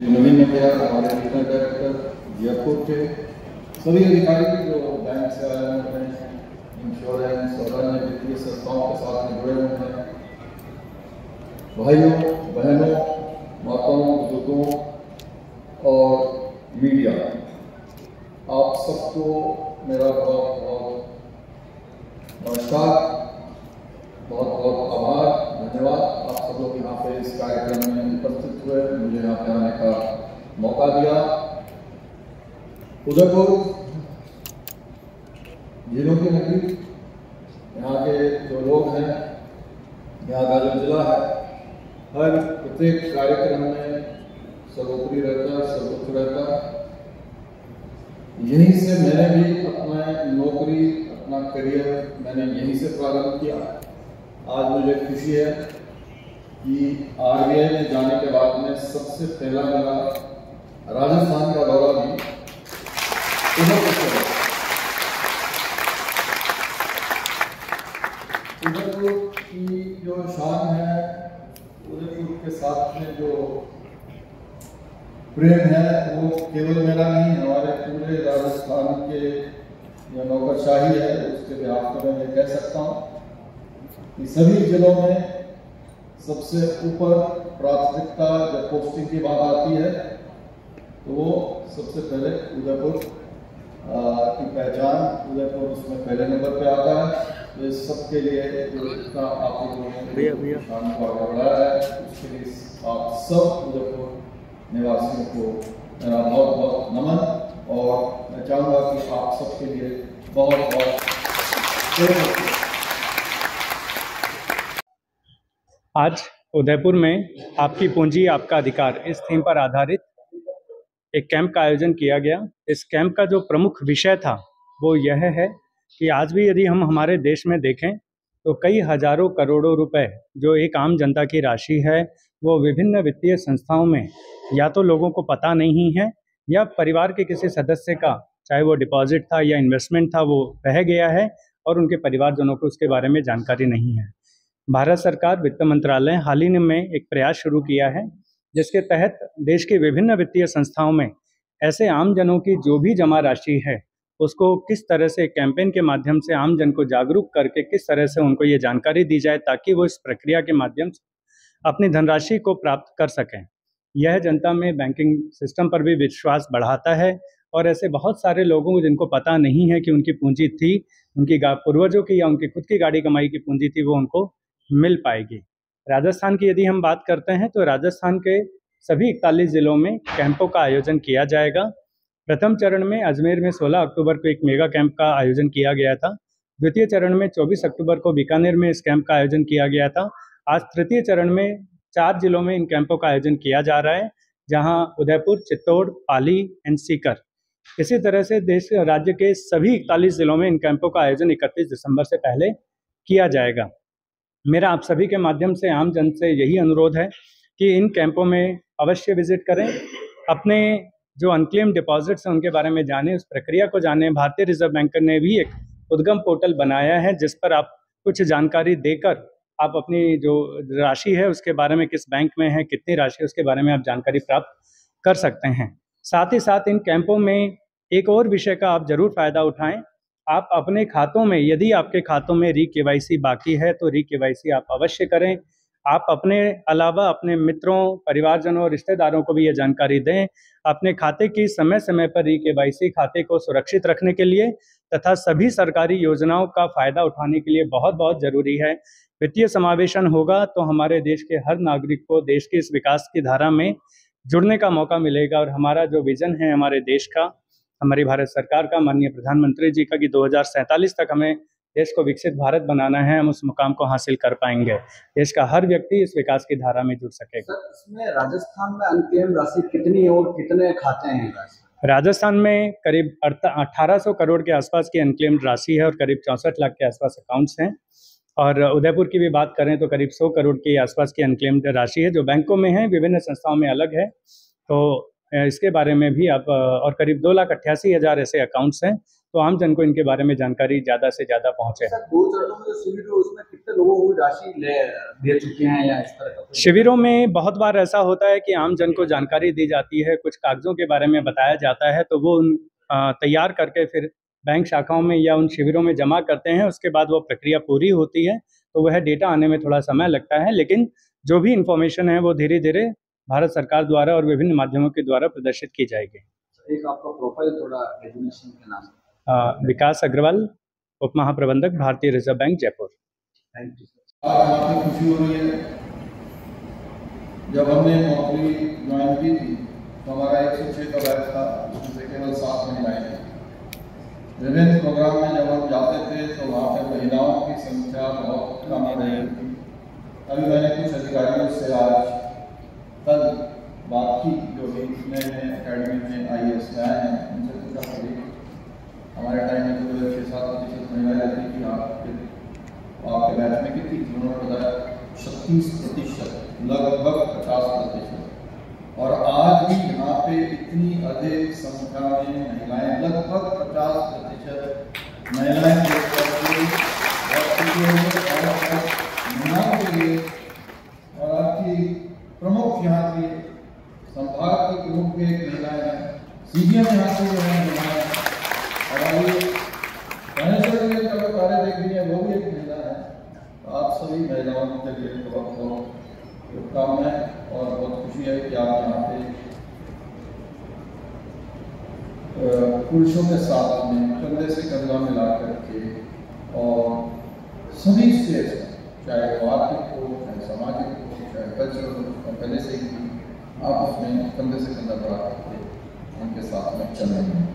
नवीन number हमारे regional director Jaipur के सभी अधिकारी जो बैंक से आए हुए हैं, इंश्योरेंस और अन्य वित्तीय संस्थाओं के साथ में जुड़े हुए हैं, भाइयों बहनों, माताओं, बुजुर्गों और मीडिया, आप सबको मेरा बहुत बहुत नमस्कार, बहुत बहुत आभार, धन्यवाद। आप सब लोग यहाँ पे इस कार्यक्रम में उपस्थित हुए, मुझे यहाँ पे आने का मौका दिया। उदयपुर झीलों की नगरी, यहाँ के जो लोग हैं, यहाँ का जो जिला है, हर प्रत्येक कार्यक्रम में सर्वोपरि रहता, सर्वोच्च रहता। यहीं से मैंने भी अपना नौकरी, अपना करियर मैंने यहीं से प्रारंभ किया। आज मुझे खुशी है कि आरबीआई में जाने के बाद में सबसे पहला मेरा राजस्थान का दौरा भी उदयपुर की जो शान है, उदयपुर के साथ में जो प्रेम है, वो केवल मेरा नहीं, हमारे पूरे राजस्थान के जो नौकरशाही है उसके बिहाफ में मैं कह सकता हूँ कि सभी जिलों में सबसे ऊपर प्राथमिकता जब पोस्टिंग की बात आती है तो वो सबसे पहले उदयपुर की पहचान, उदयपुर उसमें पहले नंबर पे आता है। तो इस सबके लिए जो इतना आप लोगों ने शान को आगे बढ़ाया है, उसके लिए आप सब उदयपुर निवासियों को मेरा बहुत बहुत नमन। और मैं चाहूँगा कि आप सबके लिए बहुत बहुत आज उदयपुर में आपकी पूंजी आपका अधिकार इस थीम पर आधारित एक कैंप का आयोजन किया गया। इस कैंप का जो प्रमुख विषय था वो यह है कि आज भी यदि हम हमारे देश में देखें तो कई हजारों करोड़ों रुपए जो एक आम जनता की राशि है वो विभिन्न वित्तीय संस्थाओं में या तो लोगों को पता नहीं है या परिवार के किसी सदस्य का, चाहे वो डिपॉजिट था या इन्वेस्टमेंट था, वो बह गया है और उनके परिवारजनों को उसके बारे में जानकारी नहीं है। भारत सरकार वित्त मंत्रालय हाल ही में एक प्रयास शुरू किया है जिसके तहत देश के विभिन्न वित्तीय संस्थाओं में ऐसे आम जनों की जो भी जमा राशि है उसको किस तरह से कैंपेन के माध्यम से आम जन को जागरूक करके किस तरह से उनको ये जानकारी दी जाए ताकि वो इस प्रक्रिया के माध्यम से अपनी धनराशि को प्राप्त कर सकें। यह जनता में बैंकिंग सिस्टम पर भी विश्वास बढ़ाता है और ऐसे बहुत सारे लोगों को जिनको पता नहीं है कि उनकी पूंजी थी, उनकी पूर्वजों की या उनकी खुद की गाड़ी कमाई की पूंजी थी, वो उनको मिल पाएगी। राजस्थान की यदि हम बात करते हैं तो राजस्थान के सभी 41 जिलों में कैंपों का आयोजन किया जाएगा। प्रथम चरण में अजमेर में 16 अक्टूबर को एक मेगा कैंप का आयोजन किया गया था। द्वितीय चरण में 24 अक्टूबर को बीकानेर में इस कैंप का आयोजन किया गया था। आज तृतीय चरण में 4 जिलों में इन कैंपों का आयोजन किया जा रहा है, जहां उदयपुर, चित्तौड़, पाली एंड सीकर। इसी तरह से देश राज्य के सभी 41 जिलों में इन कैंपों का आयोजन 31 दिसंबर से पहले किया जाएगा। मेरा आप सभी के माध्यम से आम जन से यही अनुरोध है कि इन कैंपों में अवश्य विजिट करें, अपने जो अनक्लेम डिपॉजिट्स हैं उनके बारे में जानें, उस प्रक्रिया को जानें। भारतीय रिजर्व बैंक ने भी एक उद्गम पोर्टल बनाया है जिस पर आप कुछ जानकारी देकर आप अपनी जो राशि है उसके बारे में, किस बैंक में है, कितनी राशि है, उसके बारे में आप जानकारी प्राप्त कर सकते हैं। साथ ही साथ इन कैंपों में एक और विषय का आप जरूर फायदा उठाएं। आप अपने खातों में, यदि आपके खातों में री-केवाईसी बाकी है तो री-केवाईसी आप अवश्य करें। आप अपने अलावा अपने मित्रों, परिवारजनों और रिश्तेदारों को भी ये जानकारी दें। अपने खाते की समय समय पर री-केवाईसी खाते को सुरक्षित रखने के लिए तथा सभी सरकारी योजनाओं का फायदा उठाने के लिए बहुत बहुत जरूरी है। वित्तीय समावेशन होगा तो हमारे देश के हर नागरिक को देश की इस विकास की धारा में जुड़ने का मौका मिलेगा और हमारा जो विजन है हमारे देश का, हमारी भारत सरकार का, माननीय प्रधानमंत्री जी का, कि 2047 तक हमें देश को विकसित भारत बनाना है, हम उस मुकाम को हासिल कर पाएंगे। देश का हर व्यक्ति इस विकास की धारा में जुड़ सकेगा। सर, इसमें राजस्थान में अनक्लेम राशि कितनी और कितने खाते हैं? राजस्थान में करीब 1800 करोड़ के आसपास की अनक्लेम्ड राशि है और करीब 64 लाख के आसपास अकाउंट्स हैं। और उदयपुर की भी बात करें तो करीब 100 करोड़ के आसपास की अनक्लेम्ड राशि है जो बैंकों में है, विभिन्न संस्थाओं में अलग है। तो इसके बारे में भी आप, और करीब 2,88,000 ऐसे अकाउंट्स हैं तो आम जन को इनके बारे में जानकारी ज़्यादा से ज़्यादा पहुँचे। सर, 2 चरणों में जो शिविर हुए उसमें कितने लोगों को राशि दे चुके हैं या इस तरह का? शिविरों में बहुत बार ऐसा होता है कि आम जन को जानकारी दी जाती है, कुछ कागज़ों के बारे में बताया जाता है, तो वो तैयार करके फिर बैंक शाखाओं में या उन शिविरों में जमा करते हैं। उसके बाद वो प्रक्रिया पूरी होती है, तो वह डेटा आने में थोड़ा समय लगता है, लेकिन जो भी इन्फॉर्मेशन है वो धीरे-धीरे भारत सरकार द्वारा और विभिन्न माध्यमों के द्वारा प्रदर्शित की जाएगी। एक आपका प्रोफाइल थोड़ा डेजिग्नेशन के नाम। विकास अग्रवाल, उप महाप्रबंधक, भारतीय reserve bank, Jaipur. Thank you. आज काफ़ी खुशी हो रही है। जब हमने नौकरी ज्वाइन की थी तो हमारा 106 का बैच था, जिसमें से केवल 7 महिलाएं थी। विभिन्न प्रोग्राम में जब हम जाते थे तो वहाँ पर महिलाओं की संख्या बहुत कम रही थी। अभी मैंने कुछ अधिकारियों से आज कल बात की, जो भी नए नए अकेडमी में IAS में आए हैं, उनसे पूछा कि हमारे टाइम में तो 6-7% महिलाएं रहती थी, आपके बैच में कितनी थी? उन्होंने बताया 36%, लगभग 50%। और आज भी यहाँ पे इतनी अधिक संख्या में महिलाएं, लगभग 50% महिलाएं महिलाओं के लिए और आपकी प्रमुख यहाँ की संभाग की प्रमुख भी एक महिलाएं हैं, CGM यहाँ की जो है महिलाएं, और अभी फाइनेंशियल का कार्य देख रही है वो भी एक महिला है। तो आप सभी महिलाओं के लिए बहुत बहुत शुभकामनाएं और बहुत खुशी है कि आप यहाँ पे पुरुषों के साथ में कंधे से कंधा मिला करके और सभी स्टेज, चाहे वो आर्थिक हो, चाहे सामाजिक हो, चाहे कल्चरल हो, पहले से ही आप उसमें कंधे से कंधा बढ़ा करके उनके साथ में चल रहे हैं।